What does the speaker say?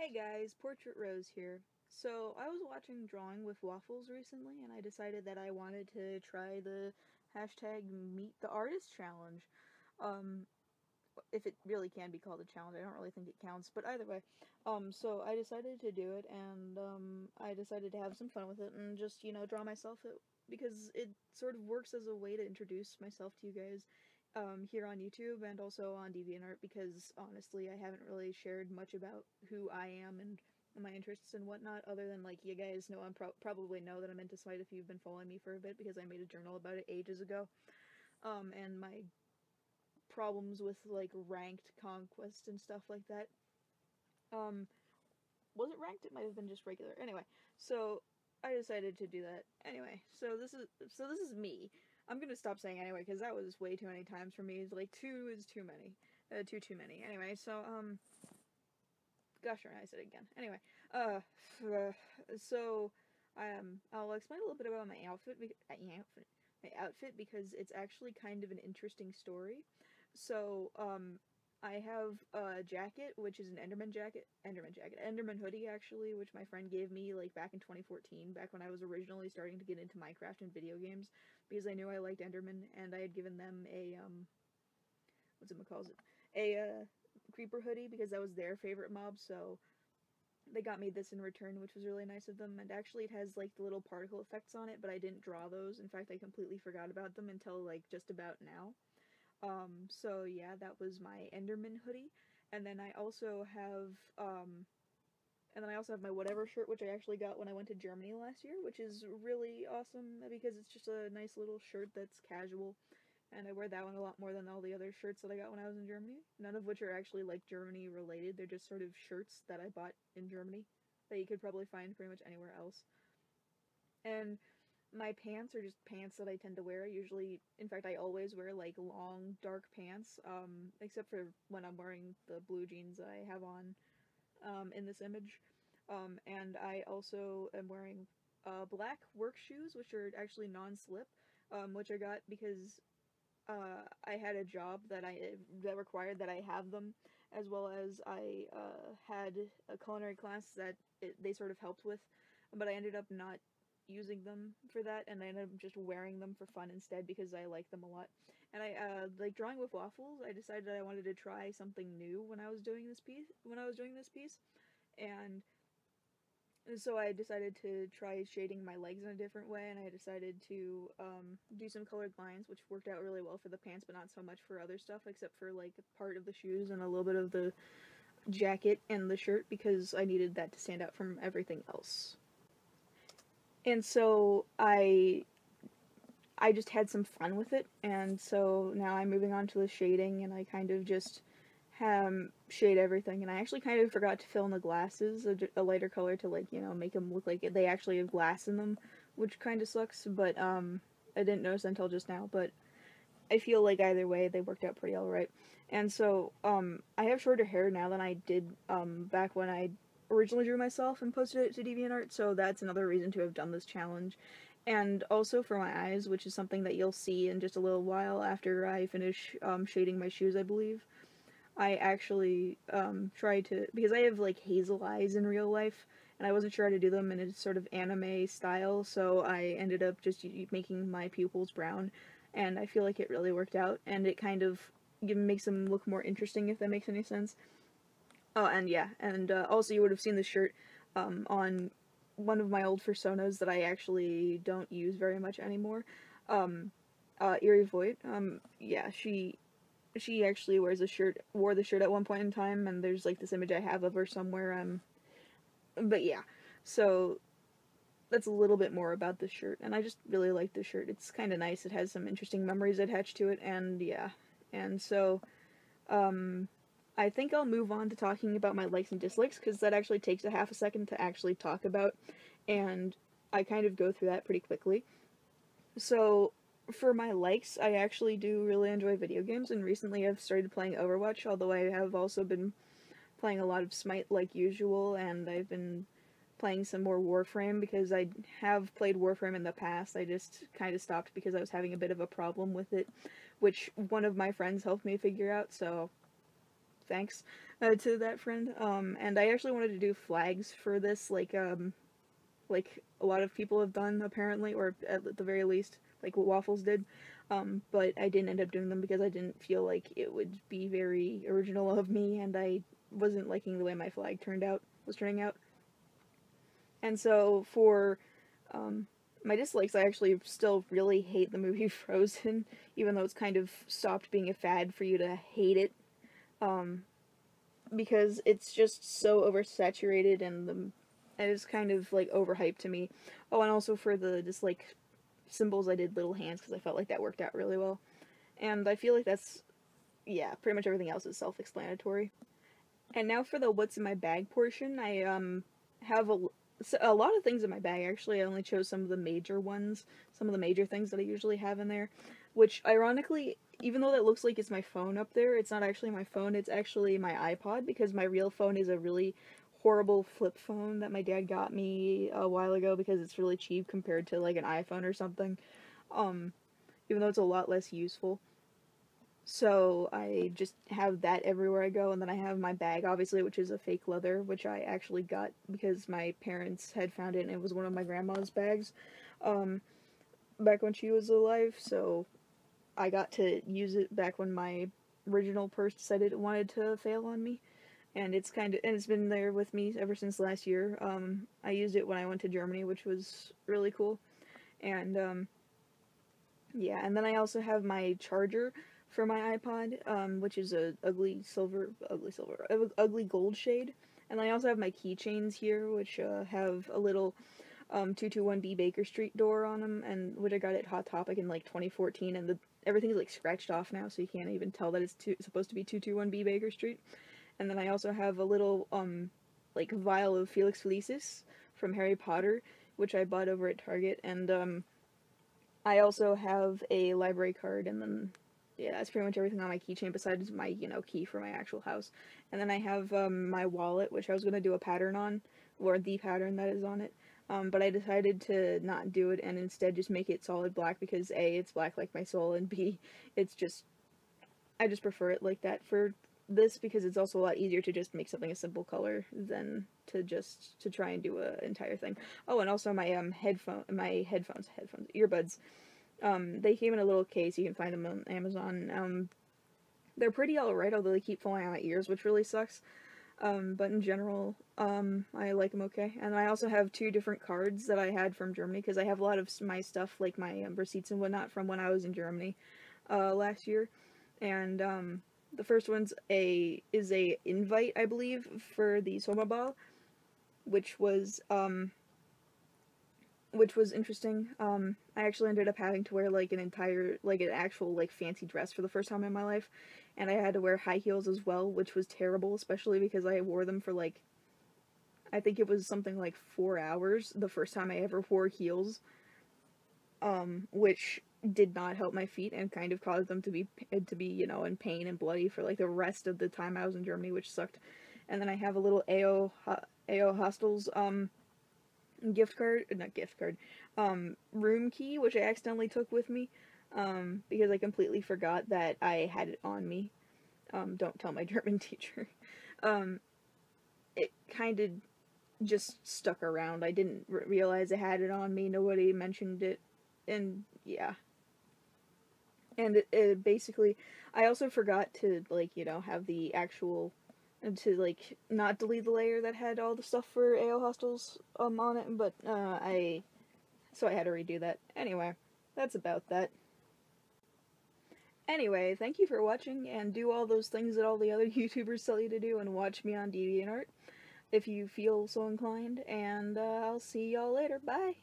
Hey guys, Portrait Rose here. So, I was watching Drawing with Waffles recently, and I decided that I wanted to try the hashtag Meet the Artist challenge. Um, if it really can be called a challenge, I don't really think it counts, but either way. So I decided to do it, and, I decided to have some fun with it and just, draw myself because it sort of works as a way to introduce myself to you guys, here on YouTube and also on DeviantArt because honestly, I haven't really shared much about who I am and my interests and whatnot, other than like you guys know probably know that I'm into Smite if you've been following me for a bit because I made a journal about it ages ago. And my problems with like ranked conquest and stuff like that. Um, was it ranked? It might have been just regular. Anyway, so I decided to do that. Anyway, so this is me. I'm gonna stop saying anyway because that was way too many times for me. It's like two is too many, too many. Anyway, so gosh darn, I said it again. Anyway, uh, so I'll explain a little bit about my outfit because it's actually kind of an interesting story. So, I have a jacket, which is an Enderman hoodie actually, which my friend gave me like back in 2014, back when I was originally starting to get into Minecraft and video games, because I knew I liked Enderman, and I had given them a what's it calls it, a creeper hoodie because that was their favorite mob, so they got me this in return, which was really nice of them. And actually, it has like the little particle effects on it, but I didn't draw those. In fact, I completely forgot about them until like just about now. So yeah, that was my Enderman hoodie. And then I also have my whatever shirt, which I actually got when I went to Germany last year, which is really awesome because it's just a nice little shirt that's casual, and I wear that one a lot more than all the other shirts that I got when I was in Germany. None of which are actually like Germany related. They're just sort of shirts that I bought in Germany that you could probably find pretty much anywhere else. And my pants are just pants that I tend to wear. Usually, in fact, I always wear like long, dark pants, except for when I'm wearing the blue jeans that I have on in this image. And I also am wearing black work shoes, which are actually non-slip, which I got because I had a job that required that I have them, as well as I had a culinary class that they sort of helped with, but I ended up not using them for that, and I ended up just wearing them for fun instead because I like them a lot. And I like drawing with waffles. I decided that I wanted to try something new when I was doing this piece. And so I decided to try shading my legs in a different way, and I decided to do some colored lines, which worked out really well for the pants, but not so much for other stuff, except for like part of the shoes and a little bit of the jacket and the shirt, because I needed that to stand out from everything else. And so I just had some fun with it, and so now I'm moving on to the shading, and I kind of just shade everything, and I actually kind of forgot to fill in the glasses a lighter color to like make them look like they actually have glass in them, which kind of sucks. But I didn't notice until just now. But I feel like either way they worked out pretty alright. And so I have shorter hair now than I did back when I originally drew myself and posted it to DeviantArt. So that's another reason to have done this challenge. And also for my eyes, which is something that you'll see in just a little while after I finish shading my shoes, I believe. I actually tried to, because I have like hazel eyes in real life, and I wasn't sure how to do them in a sort of anime style, so I ended up just making my pupils brown, and I feel like it really worked out, and it kind of makes them look more interesting, if that makes any sense. Oh, and yeah, and also you would have seen the shirt on one of my old personas that I actually don't use very much anymore. Eerie Void. Yeah, she actually wore the shirt at one point in time, and there's like this image I have of her somewhere. But yeah, so that's a little bit more about the shirt, and I just really like the shirt. It's kind of nice. It has some interesting memories attached to it, and yeah, and so I think I'll move on to talking about my likes and dislikes because that actually takes a half a second to actually talk about, and I kind of go through that pretty quickly. So, for my likes, I actually do really enjoy video games, and recently I've started playing Overwatch, although I have also been playing a lot of Smite like usual, and I've been playing some more Warframe because I have played Warframe in the past. I just kind of stopped because I was having a bit of a problem with it, which one of my friends helped me figure out, so thanks to that friend. And I actually wanted to do flags for this, like a lot of people have done apparently, or at the very least, like what Waffles did. But I didn't end up doing them because I didn't feel like it would be very original of me, and I wasn't liking the way my flag was turning out. And so for my dislikes, I actually still really hate the movie Frozen, even though it's kind of stopped being a fad for you to hate it. Because it's just so oversaturated and it's kind of like overhyped to me. Oh, and also for the dislike symbols, I did little hands because I felt like that worked out really well. And I feel like that's, yeah, pretty much everything else is self-explanatory. And now for the what's in my bag portion, I have a lot of things in my bag. Actually, I only chose some of the major ones, some of the major things that I usually have in there, which ironically, even though that looks like it's my phone up there, it's not actually my phone, it's actually my iPod, because my real phone is a really horrible flip phone that my dad got me a while ago because it's really cheap compared to like an iPhone or something, even though it's a lot less useful. So I just have that everywhere I go, and then I have my bag, obviously, which is a fake leather, which I actually got because my parents had found it, and it was one of my grandma's bags, back when she was alive, so I got to use it back when my original purse decided it wanted to fail on me, and it's been there with me ever since last year. I used it when I went to Germany, which was really cool, and, yeah, and then I also have my charger for my iPod, which is a ugly gold shade. And I also have my keychains here, which have a little 221B Baker Street door on them, and which I got at Hot Topic in like 2014, and everything's like scratched off now, so you can't even tell that it's supposed to be 221B Baker Street. And then I also have a little like vial of Felix Felicis from Harry Potter, which I bought over at Target, and I also have a library card, and then, yeah, that's pretty much everything on my keychain besides my, key for my actual house. And then I have my wallet, which I was going to do a pattern on, or the pattern that is on it, but I decided to not do it and instead just make it solid black because A, it's black like my soul, and B, I just prefer it like that for this because it's also a lot easier to just make something a simple color than to try and do an entire thing. Oh, and also my earbuds. They came in a little case. You can find them on Amazon. They're pretty alright, although they keep falling out my ears, which really sucks. But in general, I like them okay. And I also have 2 different cards that I had from Germany, because I have a lot of my stuff, like my receipts and whatnot, from when I was in Germany last year. And the first one's is a invite, I believe, for the Sommerball, which was interesting. I actually ended up having to wear like an actual like fancy dress for the first time in my life, and I had to wear high heels as well, which was terrible, especially because I wore them for like, I think it was something like 4 hours the first time I ever wore heels, which did not help my feet and kind of caused them to be in pain and bloody for like the rest of the time I was in Germany, which sucked. And then I have a little AO Hostels room key, which I accidentally took with me, because I completely forgot that I had it on me. Don't tell my German teacher. It kind of just stuck around. I didn't realize I had it on me. Nobody mentioned it, and yeah. And it basically, I also forgot to, like, have the actual, to, like, not delete the layer that had all the stuff for AO Hostels, on it, but, so I had to redo that. Anyway, that's about that. Anyway, thank you for watching, and do all those things that all the other YouTubers tell you to do, and watch me on DeviantArt, if you feel so inclined, and, I'll see y'all later. Bye!